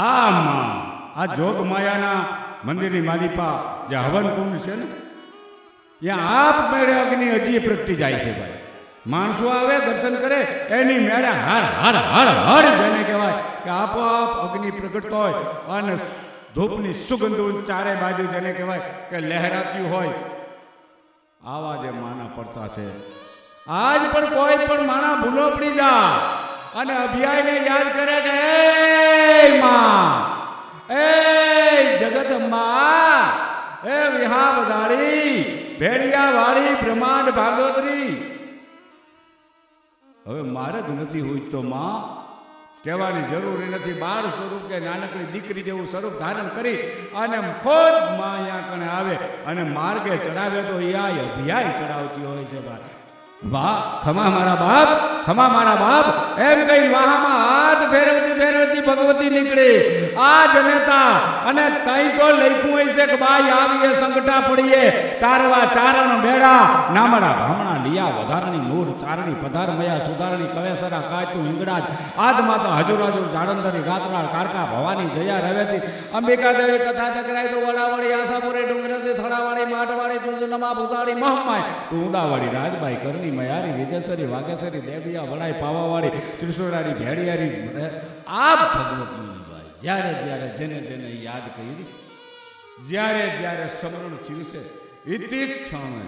આમાં આ જોગ માયાના મંદિરની માલિપા જે હવન કુંડ છે ને, ત્યાં આપ મેળે અગ્નિ હજી પ્રગટી જાય છે ભાઈ. માણસો આવે દર્શન કરે એની મેળે હાડ હાડ હાડ હાડ જેને કહેવાય કે આપોઆપ અગ્નિ પ્રગટતો હોય અને ધૂપની સુગંધ ચારે બાજુ જેને કહેવાય કે લહેરાતી હોય. આવા જે માના પડતા છે. આજ પણ કોઈ પણ માણા ભૂલો પડી જા અને અભિયાયને યાદ કરે કે એ માં, એ જગદંબા, એ વિહાબધારી, ભેડિયા વાળી, બ્રહ્માંડ ભાગોતરી. હવે મારે જ નથી હોય તો માં કહેવાની જરૂરી નથી. બાળ સ્વરૂપ કે નાનકડી દીકરી જેવું સ્વરૂપ ધારણ કરી અને ખુદ માં અહીંયા કણે આવે અને માર્ગે ચડાવે તો યા અભિયાય ચડાવતી હોય છે ભાઈ. વાહ ખમા મારા બાપ, ખમા મારા બાપ એમ કઈ વાહામાં હાથ ફેરવતી ફેરવતી ભગવતી નીકળી. આ જનેતા અને તઈ તો લખ્યું હોય છે કે બાઈ આવીએ સંકટા પડીએ તારવા ચારણ બેડા નામડા ભમણા લિયા વધારણી નૂર ચારણી પધાર મયા સુધારણી કવેસરા કાચું હિંગડાજ આદમાં તો હજુરાજુ જાડંદરી ગાતરાળ કારકા ભવાની જયા રવેતી અંબિકા દેવી કથા ચકરાય તો વડાવાળી આશાપુરી ડુંગરથી થડાવાળી માટવાળી તુલજનમાં ભૂતાળી મહમાય ટુંડાવાળી રાજબાઈ કરની મયારી વિજેશ્વરી વાઘેશ્વરી દેવિયા વડાઈ પાવાવાળી ત્રિશુરારી ભેડિયારી આ ભગવતી જ્યારે જ્યારે જેને જેને યાદ કરી, જ્યારે જ્યારે સ્મરણ થયું છે ઇતિ ક્ષણે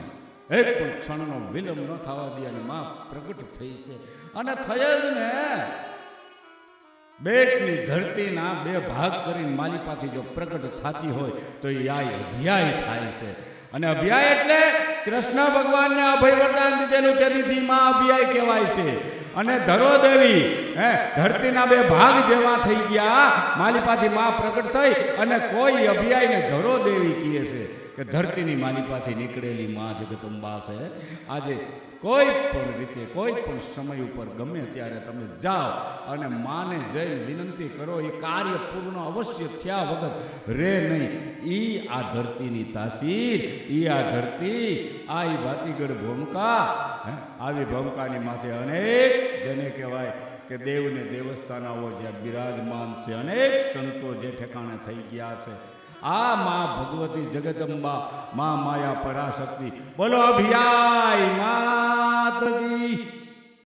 એક પણ ક્ષણનો વિલંબ ન થવા દે અને માં પ્રગટ થઈ છે. અને થઈ જ ને બેટની ધરતીના બે ભાગ કરીને માલિપાથી જો પ્રગટ થતી હોય તો એ અભિયાય થાય છે. અને અભિયાય એટલે કૃષ્ણ ભગવાનને અભય વરદાન દીધેલું તેથી માં અભિયાય કહેવાય છે. અને ધરો દેવી ધરતીના બે ભાગ જેવા થઈ ગયા માલિપાથી માં પ્રગટ થઈ અને કોઈ અભિયાયને ધરો દેવી કહે છે કે ધરતીની માલિપાથી નીકળેલી માં જગદંબા છે. આજે કોઈ પણ રીતે કોઈ પણ સમય ઉપર ગમે ત્યારે તમે જાઓ અને માને જઈને વિનંતી કરો એ કાર્ય પૂર્ણ અવશ્ય થયા વગર રે નહીં. ઈ આ ધરતીની તાસીર, ઈ આ ધરતી, આ ઈ ભાતીગઢ ભૂમિકા. આવી ભૂમિકાની માથે અનેક જેને કહેવાય કે દેવને દેવસ્થાનાઓ જ્યાં બિરાજમાન છે, અનેક સંતો જે ઠેકાણે થઈ ગયા છે. આ માં ભગવતી જગદંબા, માં માયા પરાશક્તિ. બોલો અભિયાય માતજી.